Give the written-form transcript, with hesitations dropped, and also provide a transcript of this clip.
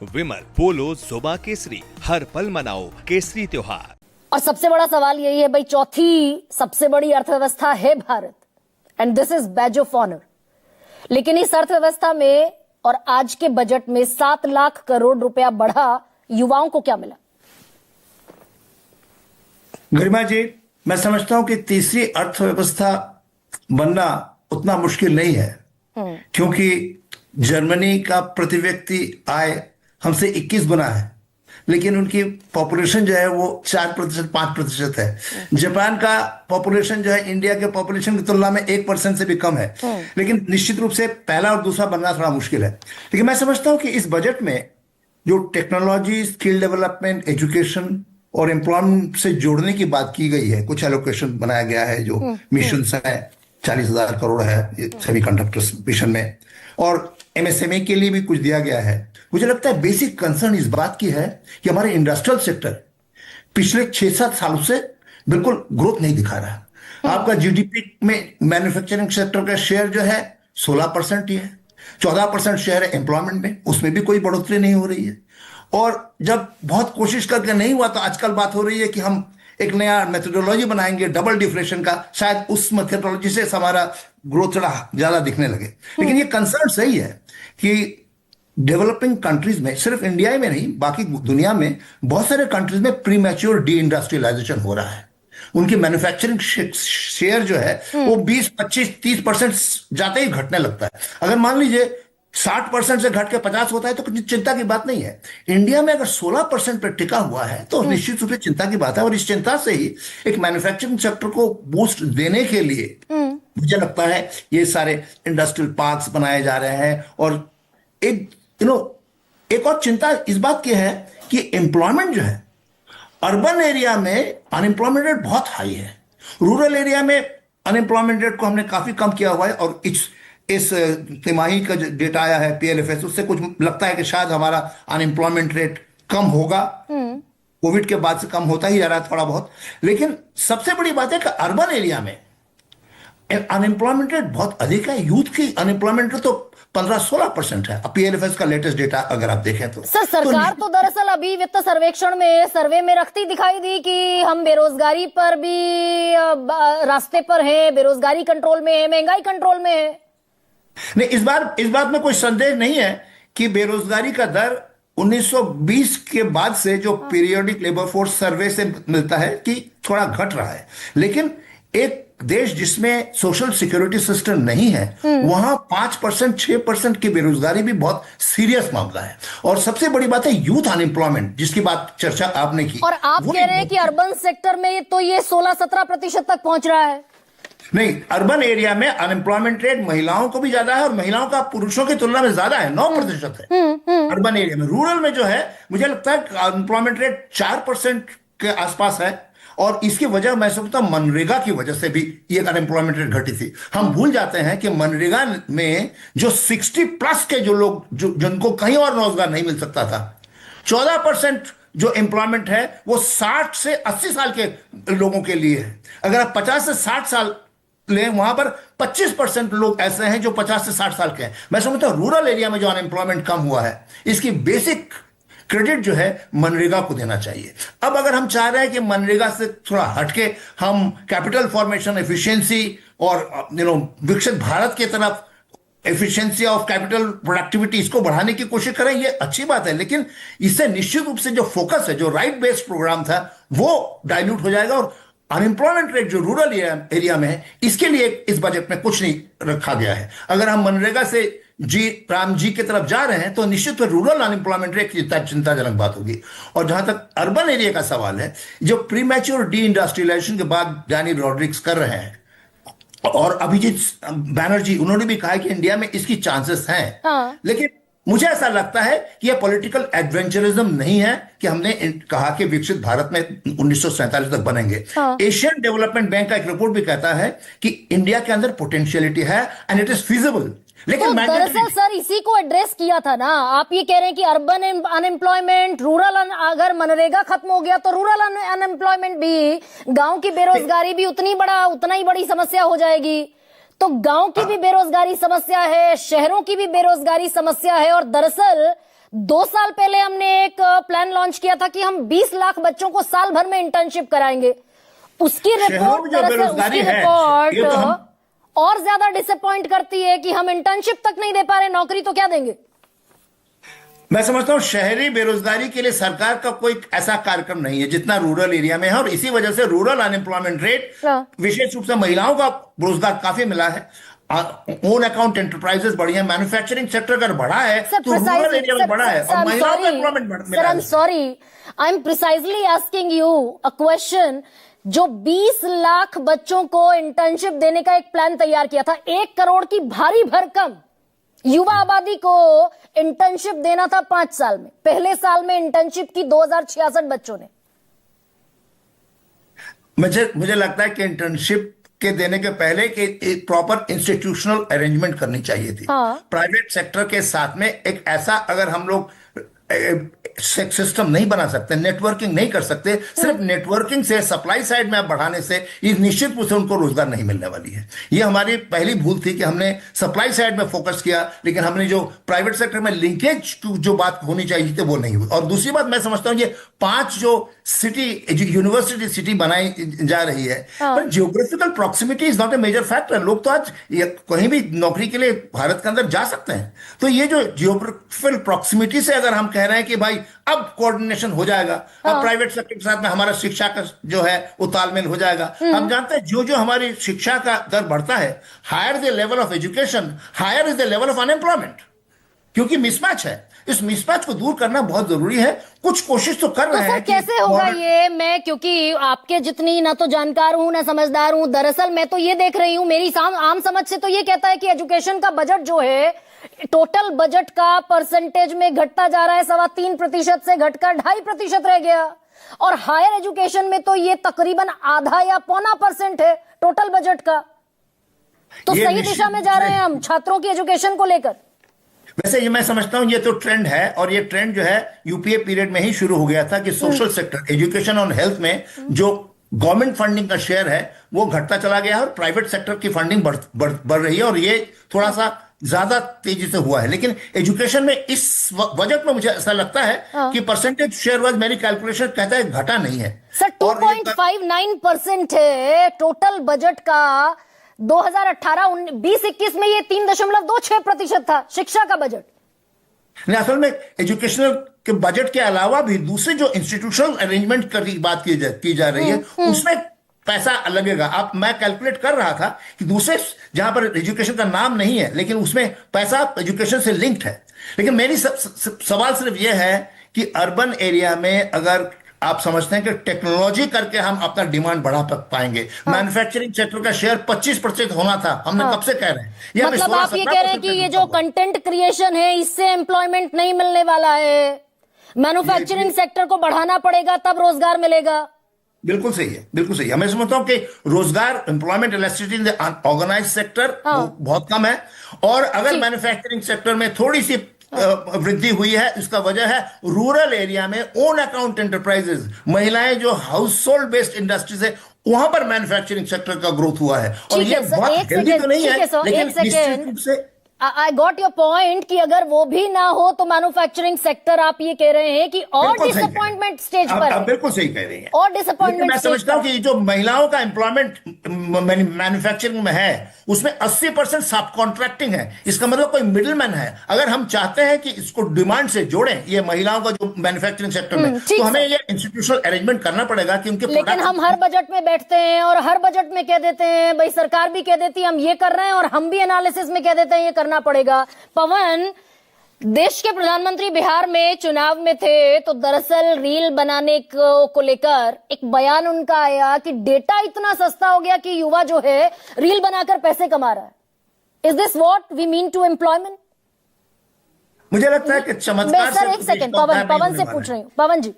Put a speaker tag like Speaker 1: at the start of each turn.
Speaker 1: विमल, पोलो, जोमा केसरी, हर पल मनाओ केसरी त्योहार।
Speaker 2: और सबसे बड़ा सवाल यही है भाई, चौथी सबसे बड़ी अर्थव्यवस्था है Bharat and this is badge of honour. लेकिन इस अर्थव्यवस्था में और आज के बजट में 7 लाख करोड़ रुपया बढ़ा, युवाओं को क्या मिला?
Speaker 3: गरिमा जी, मैं समझता हूं कि तीसरी अर्थव्यवस्था बनना उतना मुश्किल नहीं है, क्योंकि जर्मनी का प्रति व्यक्ति आय हमसे 21 गुना है, लेकिन उनकी पॉपुलेशन जो है वो 4% 5% है। जापान का पॉपुलेशन जो है इंडिया के पॉपुलेशन की तुलना में 1% से भी कम है। लेकिन निश्चित रूप से पहला और दूसरा बनना थोड़ा मुश्किल है। लेकिन मैं समझता हूं कि इस बजट में जो टेक्नोलॉजी, स्किल डेवलपमेंट, एजुकेशन और एम्प्लॉयमेंट से जोड़ने की बात की गई है, कुछ एलोकेशन बनाया गया है, जो मिशन है 40,000 करोड़ है सेमीकंडक्टर्स मिशन में, और एमएसएमई के लिए भी कुछ दिया गया है। मुझे लगता है बेसिक कंसर्न इस बात की है कि हमारे इंडस्ट्रियल सेक्टर पिछले 6-7 सालों से बिल्कुल ग्रोथ नहीं दिखा रहा। आपका जीडीपी में मैन्युफैक्चरिंग सेक्टर का शेयर जो है 16% ही है, 14% शेयर है एम्प्लॉयमेंट में, उसमें भी कोई बढ़ोतरी नहीं हो रही है। और जब बहुत कोशिश करके नहीं हुआ तो आजकल बात हो रही है कि हम एक नया मेथोडोलॉजी बनाएंगे डबल डिफ्लेशन का, शायद उस मेथोडोलॉजी से हमारा ग्रोथ थोड़ा ज्यादा दिखने लगे। लेकिन ये कंसर्न सही है कि डेवलपिंग कंट्रीज में, सिर्फ इंडिया में नहीं बाकी दुनिया में बहुत सारे कंट्रीज में प्री मैच्योर डी इंडस्ट्रियलाइजेशन हो रहा है। उनकी मैन्युफैक्चरिंग शेयर जो है वो 20, 25, 30% जाते ही घटने लगता है। अगर मान लीजिए 60% से घट के 50 होता है तो कुछ चिंता की बात नहीं है। इंडिया में अगर 16% पर टिका हुआ है तो निश्चित रूप से चिंता की बात है। और इस चिंता से ही एक मैन्युफैक्चरिंग सेक्टर को बूस्ट देने के लिए मुझे लगता है ये सारे इंडस्ट्रियल पार्क्स बनाए जा रहे हैं। और एक और चिंता इस बात की है कि एम्प्लॉयमेंट जो है, अर्बन एरिया में अनएम्प्लॉयमेंट रेट बहुत हाई है, रूरल एरिया में अनएम्प्लॉयमेंट रेट को हमने काफी कम किया हुआ है। और इस तिमाही का जो डेटा आया है पीएलएफएस, उससे कुछ लगता है कि शायद हमारा अनएम्प्लॉयमेंट रेट कम होगा। कोविड के बाद से कम होता ही जा रहा है थोड़ा बहुत। लेकिन सबसे बड़ी बात है कि अर्बन एरिया में अनएम्प्लॉयमेंट रेट बहुत अधिक है। यूथ की अनएम्प्लॉयमेंट रेट तो 15-16% है पीएलएफएस का लेटेस्ट डेटा अगर आप देखें तो।
Speaker 2: सर, सरकार तो दरअसल अभी वित्त सर्वेक्षण में सर्वे में रखती दिखाई दी कि हम बेरोजगारी पर भी रास्ते पर हैं, बेरोजगारी कंट्रोल में है, महंगाई कंट्रोल में है।
Speaker 3: नहीं, इस बात में कोई संदेह नहीं है कि बेरोजगारी का दर 1920 के बाद से जो पीरियोडिक लेबर फोर्स सर्वे से मिलता है कि थोड़ा घट रहा है। लेकिन एक देश जिसमें सोशल सिक्योरिटी सिस्टम नहीं है, वहां 5%, 6% की बेरोजगारी भी बहुत सीरियस मामला है। और सबसे बड़ी बात है यूथ अनएम्प्लॉयमेंट, जिसकी बात चर्चा आपने की।
Speaker 2: और आप कह रहे हैं कि अर्बन सेक्टर में तो ये 16-17% तक पहुंच रहा है।
Speaker 3: नहीं, अर्बन एरिया में अनएम्प्लॉयमेंट रेट महिलाओं को भी ज्यादा है और महिलाओं का पुरुषों की तुलना में ज्यादा है, 9% है अर्बन एरिया में। रूरल में जो है मुझे लगता है अनएम्प्लॉयमेंट रेट 4% के आसपास है। और इसकी वजह मैं समझता हूं मनरेगा की वजह से भी ये अनएम्प्लॉयमेंट रेट घटी थी। हम भूल जाते हैं कि मनरेगा में जो 60+ के जो लोग जिनको कहीं और रोजगार नहीं मिल सकता था, 14% जो एम्प्लॉयमेंट है वो 60 से 80 साल के लोगों के लिए है। अगर आप 50 से 60 साल ले, वहां पर 25% लोग ऐसे हैं जो 50 से 60 साल के हैं। मैं समझता हूं रूरल एरिया में जो अनएम्प्लॉयमेंट कम हुआ है, इसकी बेसिक क्रेडिट जो है मनरेगा को देना चाहिए। अब अगर हम चाह रहे हैं कि मनरेगा से थोड़ा हटके हम कैपिटल फॉर्मेशन, एफिशिएंसी और विकसित भारत की तरफ एफिशिएंसी ऑफ कैपिटल प्रोडक्टिविटी, इसको बढ़ाने की कोशिश करें, ये अच्छी बात है। लेकिन इससे निश्चित रूप से जो फोकस है, जो राइट बेस्ड प्रोग्राम था, वो डाइल्यूट हो जाएगा। और अनएम्प्लॉयमेंट रेट जो रूरल एरिया में है, इसके लिए इस बजट में कुछ नहीं रखा गया है। अगर हम मनरेगा से राम जी की तरफ जा रहे हैं तो निश्चित रूप रूरल अनएम्प्लॉयमेंट रेट की चिंताजनक बात होगी। और जहां तक अर्बन एरिया का सवाल है, जो प्री मैच्योर डी इंडस्ट्रियलाइजेशन के बाद डैनी रॉड्रिक्स कर रहे हैं, और अभिजीत बैनर्जी, उन्होंने भी कहा कि इंडिया में इसकी चांसेस हैं। लेकिन मुझे ऐसा लगता है कि यह पॉलिटिकल एडवेंचरिज्म नहीं है कि हमने कहा कि विकसित भारत में 1947 तक बनेंगे। एशियन डेवलपमेंट बैंक का एक रिपोर्ट भी कहता है कि इंडिया के अंदर पोटेंशियलिटी है एंड इट इज फिजिबल। लेकिन
Speaker 2: तो दरअसल सर इसी को एड्रेस किया था ना। आप ये कह रहे हैं कि अर्बन अनएम्प्लॉयमेंट, रूरल, अगर मनरेगा खत्म हो गया तो रूरल अनएम्प्लॉयमेंट भी, गांव की बेरोजगारी भी उतना ही बड़ी समस्या हो जाएगी। तो गांव की भी बेरोजगारी समस्या है, शहरों की भी बेरोजगारी समस्या है। और दरअसल 2 साल पहले हमने एक प्लान लॉन्च किया था कि हम 20 लाख बच्चों को साल भर में इंटर्नशिप कराएंगे। उसकी रिपोर्ट और ज्यादा डिसअपॉइंट करती है कि हम इंटर्नशिप तक नहीं दे पा रहे, नौकरी तो क्या देंगे।
Speaker 3: मैं समझता हूं शहरी बेरोजगारी के लिए सरकार का कोई ऐसा कार्यक्रम नहीं है जितना रूरल एरिया में है, और इसी वजह से रूरल अनएम्प्लॉयमेंट रेट विशेष रूप से महिलाओं का रोजगार काफी मिला है। ओन अकाउंट एंटरप्राइजेस बढ़ी है, मैन्युफैक्चरिंग सेक्टर अगर बढ़ा है तो रूरल एरिया में बढ़ा है और महिलाओं का एम्प्लॉयमेंट मिला है।
Speaker 2: I am sorry, I am precisely asking you a question. जो 20 लाख बच्चों को इंटर्नशिप देने का एक प्लान तैयार किया था, 1 करोड़ की भारी भरकम युवा आबादी को इंटर्नशिप देना था 5 साल में। पहले साल में इंटर्नशिप की 2066 बच्चों ने।
Speaker 3: मुझे लगता है कि इंटर्नशिप के देने के पहले कि एक प्रॉपर इंस्टीट्यूशनल अरेंजमेंट करनी चाहिए थी। प्राइवेट सेक्टर के साथ में एक ऐसा अगर हम लोग सिस्टम नहीं बना सकते, नेटवर्किंग नहीं कर सकते, सिर्फ नेटवर्किंग से सप्लाई साइड में आप बढ़ाने से ये निश्चित रूप से उनको रोजगार नहीं मिलने वाली है। ये हमारी पहली भूल थी कि हमने सप्लाई साइड में फोकस किया, लेकिन हमने जो प्राइवेट सेक्टर में लिंकेज जो बात होनी चाहिए थी वो नहीं हुई। और दूसरी बात मैं समझता हूं ये 5 जो सिटी यूनिवर्सिटी सिटी बनाई जा रही है, पर geographical proximity is not a major factor. लोग तो आज कहीं भी नौकरी के लिए भारत के अंदर जा सकते हैं। तो ये जो जियोग्राफिकल प्रॉक्सिमिटी से अगर हम कह रहे हैं कि भाई अब कोऑर्डिनेशन हो जाएगा, अब प्राइवेट सेक्टर के साथ में हमारा शिक्षा का जो है वो तालमेल हो जाएगा। हम जानते हैं जो हमारी शिक्षा का दर बढ़ता है, higher the level of education, higher is the level of unemployment, क्योंकि मिसमैच है। इस मिसमैच को दूर करना बहुत जरूरी है। कुछ कोशिश तो कर रहे हैं।
Speaker 2: कैसे होगा ये? मैं क्योंकि आपके जितनी ना तो जानकार हूं ना समझदार हूं, दरअसल मैं तो ये देख रही हूं, मेरी आम समझ से तो ये कहता है कि एजुकेशन का बजट जो है टोटल बजट का परसेंटेज में घटता जा रहा है, 3.25% से घटकर 2.5% रह गया। और हायर एजुकेशन में तो ये तकरीबन आधा या 0.25% है टोटल बजट का। तो सही दिशा में जा रहे हैं हम छात्रों की एजुकेशन को लेकर।
Speaker 3: वैसे ये मैं समझता हूं ये तो ट्रेंड है, और ये ट्रेंड जो है यूपीए पीरियड में ही शुरू हो गया था कि सोशल सेक्टर, एजुकेशन और हेल्थ में जो गवर्नमेंट फंडिंग का शेयर है वो घटता चला गया है और प्राइवेट सेक्टर की फंडिंग बढ़ रही है, और ये थोड़ा सा ज्यादा तेजी से हुआ है। लेकिन एजुकेशन में इस बजट में मुझे ऐसा लगता है कि परसेंटेज शेयर वाइज मेरी कैलकुलेशन कहता है घटा नहीं है
Speaker 2: सर। 2.59% है टोटल बजट का। 2018-20-21 में ये 3.26% था शिक्षा का बजट।
Speaker 3: नहीं, असल में एजुकेशनल के बजट के अलावा भी दूसरे जो इंस्टीट्यूशनल अरेंजमेंट की बात की जा रही है उसमें पैसा लगेगा। आप मैं कैलकुलेट कर रहा था कि दूसरे जहां पर एजुकेशन का नाम नहीं है लेकिन उसमें पैसा एजुकेशन से लिंक्ड है। लेकिन मेरी सवाल सिर्फ यह है कि अर्बन एरिया में अगर आप समझते हैं कि टेक्नोलॉजी करके हम अपना डिमांड बढ़ा पाएंगे, मैन्युफैक्चरिंग सेक्टर का शेयर 25% होना था, हमने कब से कह रहे हैं।
Speaker 2: मतलब आप ये कह रहे हैं कि ये जो कंटेंट क्रिएशन है इससे एम्प्लॉयमेंट नहीं मिलने वाला है, मैन्युफैक्चरिंग सेक्टर को बढ़ाना पड़ेगा तब रोजगार मिलेगा।
Speaker 3: बिल्कुल सही है, बिल्कुल सही है। मैं समझता हूं कि रोजगार employment elasticity in the organised sector बहुत कम है, और अगर मैन्युफैक्चरिंग सेक्टर में थोड़ी सी वृद्धि हुई है, इसका वजह है रूरल एरिया में ओन अकाउंट एंटरप्राइजेस, महिलाएं जो हाउस होल्ड बेस्ड इंडस्ट्रीज है वहां पर मैन्युफैक्चरिंग सेक्टर का ग्रोथ हुआ है। और ये बहुत हेल्दी तो नहीं है, लेकिन निश्चित रूप से
Speaker 2: आई गॉट योर पॉइंट कि अगर वो भी ना हो तो मैन्युफैक्चरिंग सेक्टर आप ये कह रहे हैं कि और डिसअपॉइंटमेंट स्टेज पर है।
Speaker 3: बिल्कुल सही कह रही हैं।
Speaker 2: और डिसअपॉइंटमेंट
Speaker 3: मैं समझता हूं कि जो महिलाओं का एम्प्लॉयमेंट मैन्युफैक्चरिंग में है उसमें 80% सब कॉन्ट्रैक्टिंग है। इसका मतलब कोई मिडिलमैन है। अगर हम चाहते हैं कि इसको डिमांड से जोड़ें ये महिलाओं का जो मैन्युफैक्चरिंग सेक्टर में, तो हमें ये इंस्टीट्यूशनल अरेंजमेंट करना पड़ेगा कि उनके।
Speaker 2: लेकिन हम हर बजट में बैठते हैं और हर बजट में कह देते हैं, भाई सरकार भी कह देती है हम ये कर रहे हैं, और हम भी एनालिसिस में कह देते हैं ये करना पड़ेगा। पवन, देश के प्रधानमंत्री बिहार में चुनाव में थे तो दरअसल रील बनाने को लेकर एक बयान उनका आया कि डेटा इतना सस्ता हो गया कि युवा जो है रील बनाकर पैसे कमा रहा है। Is this what we mean to employment?
Speaker 3: मुझे लगता है कि चमत्कार
Speaker 2: सर एक सेकंड, पवन से पूछ रही हूँ। पवन जी,